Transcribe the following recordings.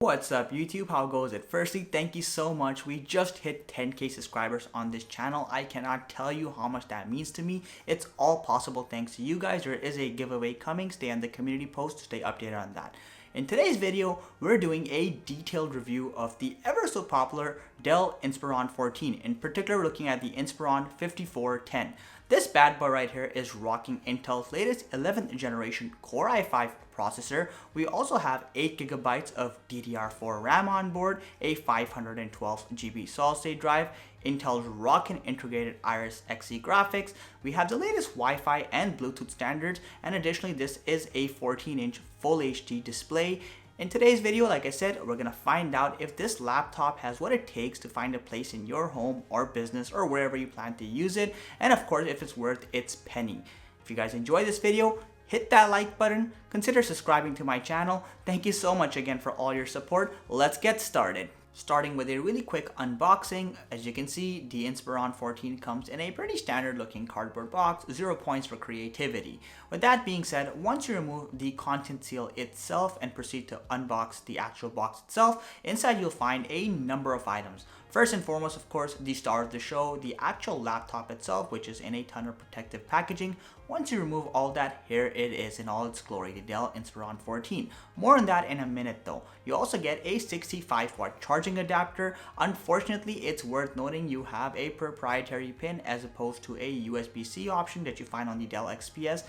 What's up YouTube? How goes it? Firstly, thank you so much. We just hit 10k subscribers on this channel. I cannot tell you how much that means to me. It's all possible thanks to you guys. There is a giveaway coming. Stay on the community post to stay updated on that. In today's video, we're doing a detailed review of the ever so popular Dell Inspiron 14. In particular, we're looking at the Inspiron 5410. This bad boy right here is rocking Intel's latest 11th generation Core i5 processor. We also have 8 GB of DDR4 RAM on board, a 512 GB solid state drive, Intel's rockin' integrated Iris Xe graphics. We have the latest Wi-Fi and Bluetooth standards, and additionally this is a 14-inch Full HD display. In today's video, like I said, we're gonna find out if this laptop has what it takes to find a place in your home or business or wherever you plan to use it, and of course if it's worth its penny. If you guys enjoy this video, hit that like button, consider subscribing to my channel. Thank you so much again for all your support. Let's get started. Starting with a really quick unboxing. As you can see, the Inspiron 14 comes in a pretty standard looking cardboard box, 0 points for creativity. With that being said, once you remove the content seal itself and proceed to unbox the actual box itself, inside you'll find a number of items. First and foremost, of course, the star of the show, the actual laptop itself, which is in a ton of protective packaging. Once you remove all that, here it is in all its glory, the Dell Inspiron 14. More on that in a minute though. You also get a 65-watt charging adapter. Unfortunately, it's worth noting you have a proprietary pin as opposed to a USB-C option that you find on the Dell XPS.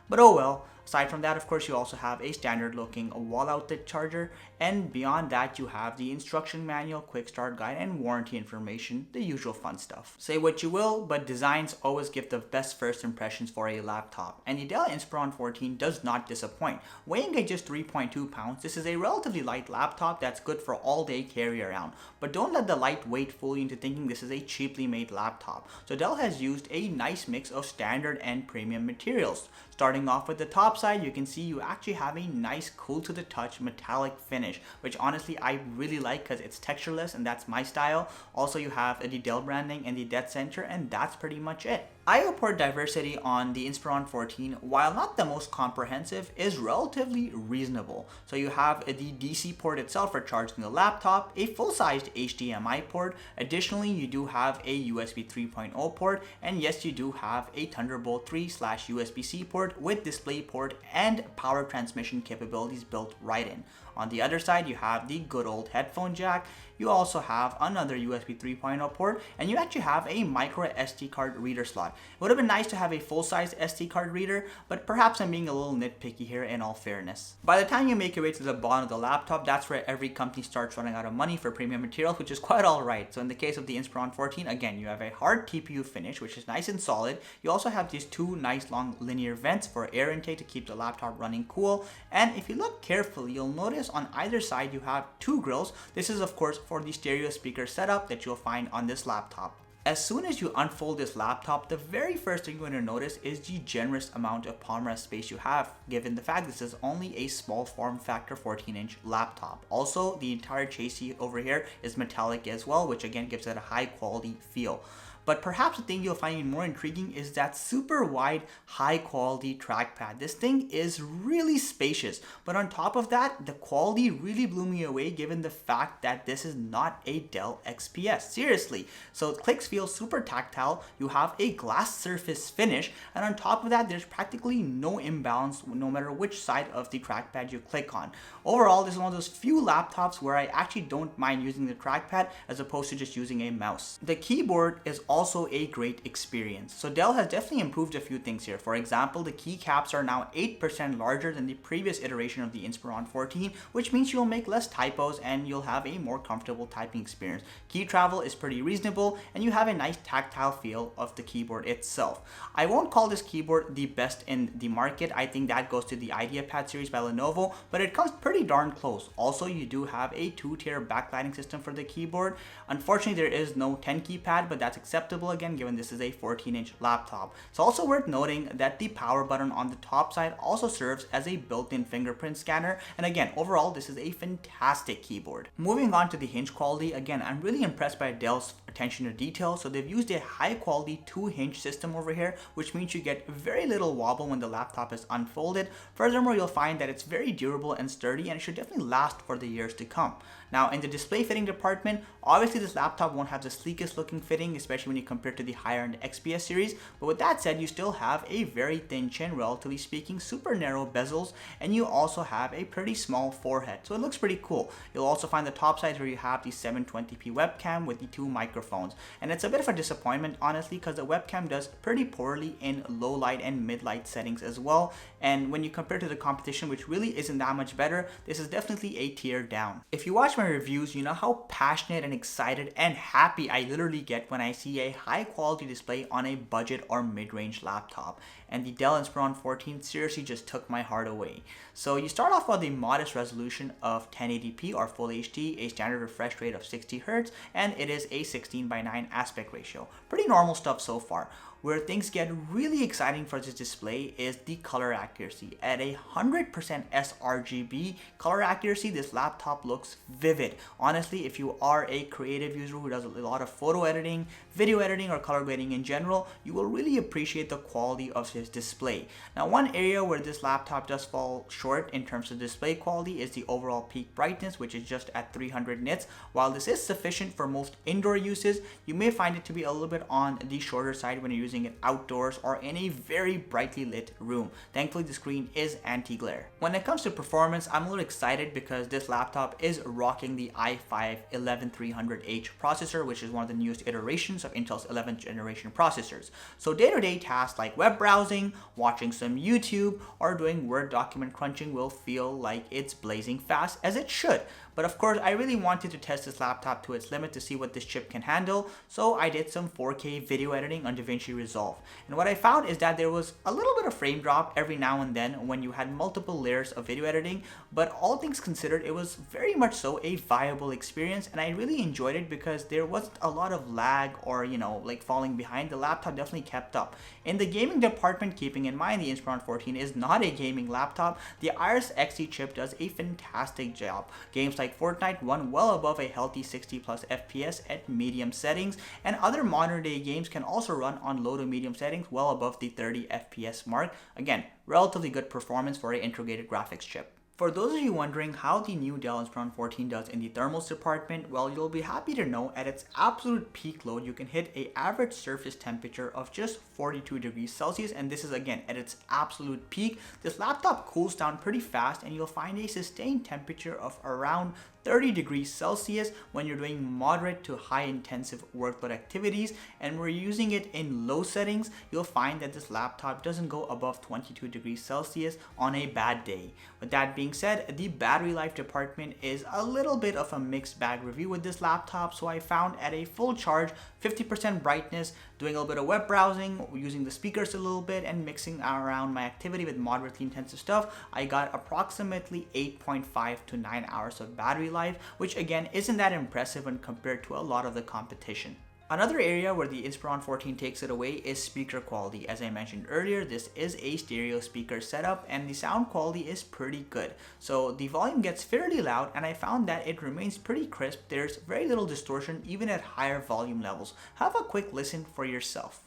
But oh well. Aside from that, of course, you also have a standard looking wall outlet charger, and beyond that you have the instruction manual, quick start guide, and warranty information, the usual fun stuff. Say what you will, but designs always give the best first impressions for a laptop, and the Dell Inspiron 14 does not disappoint. Weighing at just 3.2 pounds, this is a relatively light laptop that's good for all day carry around, but don't let the lightweight fool you into thinking this is a cheaply made laptop. So Dell has used a nice mix of standard and premium materials. Starting off with the top side, you can see you actually have a nice cool to the touch metallic finish, which honestly I really like because it's textureless and that's my style. Also you have the Dell branding and the dead center, and that's pretty much it. I/O port diversity on the Inspiron 14, while not the most comprehensive, is relatively reasonable. So you have the DC port itself for charging the laptop, a full-sized HDMI port. Additionally, you do have a USB 3.0 port, and yes, you do have a Thunderbolt 3/USB-C port with DisplayPort and power transmission capabilities built right in. On the other side, you have the good old headphone jack. You also have another USB 3.0 port, and you actually have a micro SD card reader slot. It would have been nice to have a full-size SD card reader, but perhaps I'm being a little nitpicky here in all fairness. By the time you make your way to the bottom of the laptop, that's where every company starts running out of money for premium materials, which is quite alright. So in the case of the Inspiron 14, again, you have a hard TPU finish, which is nice and solid. You also have these two nice long linear vents for air intake to keep the laptop running cool. And if you look carefully, you'll notice on either side you have two grills. This is of course for the stereo speaker setup that you'll find on this laptop. As soon as you unfold this laptop, the very first thing you're going to notice is the generous amount of palm rest space you have, given the fact this is only a small form factor 14-inch laptop. Also, the entire chassis over here is metallic as well, which again gives it a high quality feel. But perhaps the thing you'll find even more intriguing is that super wide, high quality trackpad. This thing is really spacious, but on top of that, the quality really blew me away given the fact that this is not a Dell XPS. Seriously. So clicks feel super tactile, you have a glass surface finish, and on top of that, there's practically no imbalance no matter which side of the trackpad you click on. Overall, this is one of those few laptops where I actually don't mind using the trackpad as opposed to just using a mouse. The keyboard is also a great experience. So Dell has definitely improved a few things here. For example, the keycaps are now 8% larger than the previous iteration of the Inspiron 14, which means you'll make less typos and you'll have a more comfortable typing experience. Key travel is pretty reasonable, and you have a nice tactile feel of the keyboard itself. I won't call this keyboard the best in the market. I think that goes to the IdeaPad series by Lenovo, but it comes pretty darn close. Also, you do have a 2-tier backlighting system for the keyboard. Unfortunately, there is no 10 key pad, but that's acceptable acceptable again, given this is a 14-inch laptop. It's also worth noting that the power button on the top side also serves as a built-in fingerprint scanner, and again, overall this is a fantastic keyboard. Moving on to the hinge quality, again, I'm really impressed by Dell's attention to detail. So they've used a high quality 2-hinge system over here, which means you get very little wobble when the laptop is unfolded. Furthermore, you'll find that it's very durable and sturdy, and it should definitely last for the years to come. Now, in the display fitting department, obviously this laptop won't have the sleekest looking fitting, especially when you compare to the higher end XPS series, but with that said, you still have a very thin chin, relatively speaking, super narrow bezels, and you also have a pretty small forehead, so it looks pretty cool. You'll also find the top sides where you have the 720p webcam with the 2 microphones, and it's a bit of a disappointment honestly, because the webcam does pretty poorly in low light and mid light settings as well, and when you compare to the competition, which really isn't that much better, this is definitely a tier down. If you watch my reviews, you know how passionate and excited and happy I literally get when I see a high quality display on a budget or mid-range laptop, and the Dell Inspiron 14 seriously just took my heart away. So you start off with a modest resolution of 1080p or Full HD, a standard refresh rate of 60 Hz, and it is a 16:9 aspect ratio. Pretty normal stuff so far. Where things get really exciting for this display is the color accuracy. At 100% sRGB color accuracy, this laptop looks vivid. Honestly, if you are a creative user who does a lot of photo editing, video editing, or color grading in general, you will really appreciate the quality of this display. Now, one area where this laptop does fall short in terms of display quality is the overall peak brightness, which is just at 300 nits. While this is sufficient for most indoor uses, you may find it to be a little bit on the shorter side when you're using it outdoors or in a very brightly lit room. Thankfully, the screen is anti-glare. When it comes to performance, I'm a little excited because this laptop is rocking the i5-11300H processor, which is one of the newest iterations of Intel's 11th generation processors. So day-to-day tasks like web browsing, watching some YouTube, or doing Word document crunching will feel like it's blazing fast, as it should. But of course, I really wanted to test this laptop to its limit to see what this chip can handle, so I did some 4K video editing on DaVinci Resolve. And what I found is that there was a little bit of frame drop every now and then when you had multiple layers of video editing, but all things considered, it was very much so a viable experience, and I really enjoyed it because there wasn't a lot of lag or, like falling behind. The laptop definitely kept up. In the gaming department, keeping in mind the Inspiron 14 is not a gaming laptop, the Iris Xe chip does a fantastic job. Games like Fortnite run well above a healthy 60 plus FPS at medium settings, and other modern day games can also run on low to medium settings well above the 30 FPS mark. Again, relatively good performance for an integrated graphics chip. For those of you wondering how the new Dell Inspiron 14 does in the thermals department, well, you'll be happy to know at its absolute peak load, you can hit an average surface temperature of just 42 degrees Celsius, and this is again at its absolute peak. This laptop cools down pretty fast, and you'll find a sustained temperature of around 30 degrees Celsius when you're doing moderate to high intensive workload activities, and we're using it in low settings. You'll find that this laptop doesn't go above 22 degrees Celsius on a bad day. With that being said, the battery life department is a little bit of a mixed bag review with this laptop. So I found at a full charge, 50% brightness, doing a little bit of web browsing, using the speakers a little bit, and mixing around my activity with moderately intensive stuff, I got approximately 8.5 to 9 hours of battery life, which again isn't that impressive when compared to a lot of the competition. Another area where the Inspiron 14 takes it away is speaker quality. As I mentioned earlier, this is a stereo speaker setup, and the sound quality is pretty good. So the volume gets fairly loud, and I found that it remains pretty crisp. There's very little distortion even at higher volume levels. Have a quick listen for yourself.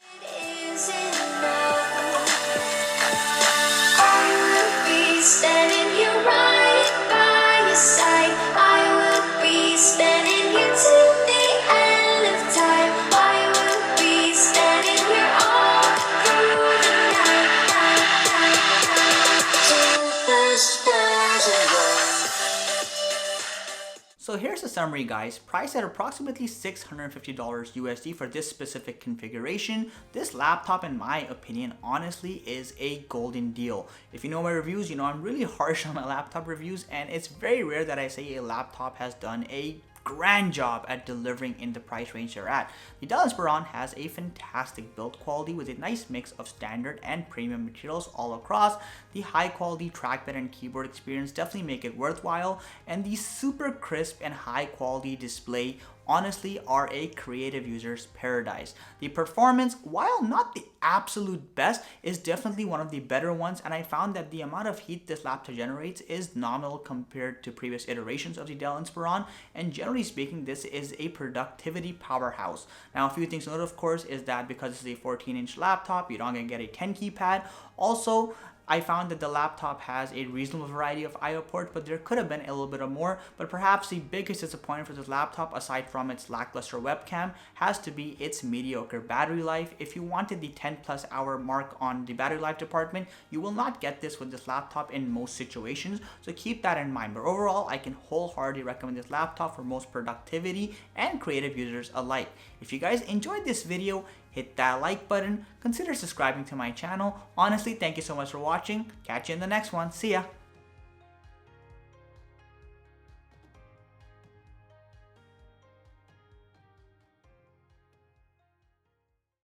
So here's the summary, guys. Priced at approximately $650 USD for this specific configuration, this laptop, in my opinion, honestly is a golden deal. If you know my reviews, you know I'm really harsh on my laptop reviews, and it's very rare that I say a laptop has done a grand job at delivering in the price range they're at. The Dell Inspiron has a fantastic build quality with a nice mix of standard and premium materials all across. The high quality trackpad and keyboard experience definitely make it worthwhile, and the super crisp and high quality display honestly are a creative user's paradise. The performance, while not the absolute best, is definitely one of the better ones, and I found that the amount of heat this laptop generates is nominal compared to previous iterations of the Dell Inspiron, and generally speaking, this is a productivity powerhouse. Now, a few things to note, of course, is that because this is a 14-inch laptop, you're not going to get a 10 key pad. Also, I found that the laptop has a reasonable variety of I/O ports, but there could have been a little bit of more. But perhaps the biggest disappointment for this laptop, aside from its lackluster webcam, has to be its mediocre battery life. If you wanted the 10+ hour mark on the battery life department, you will not get this with this laptop in most situations, so keep that in mind. But overall, I can wholeheartedly recommend this laptop for most productivity and creative users alike. If you guys enjoyed this video, hit that like button, consider subscribing to my channel. Honestly, thank you so much for watching. Catch you in the next one. See ya.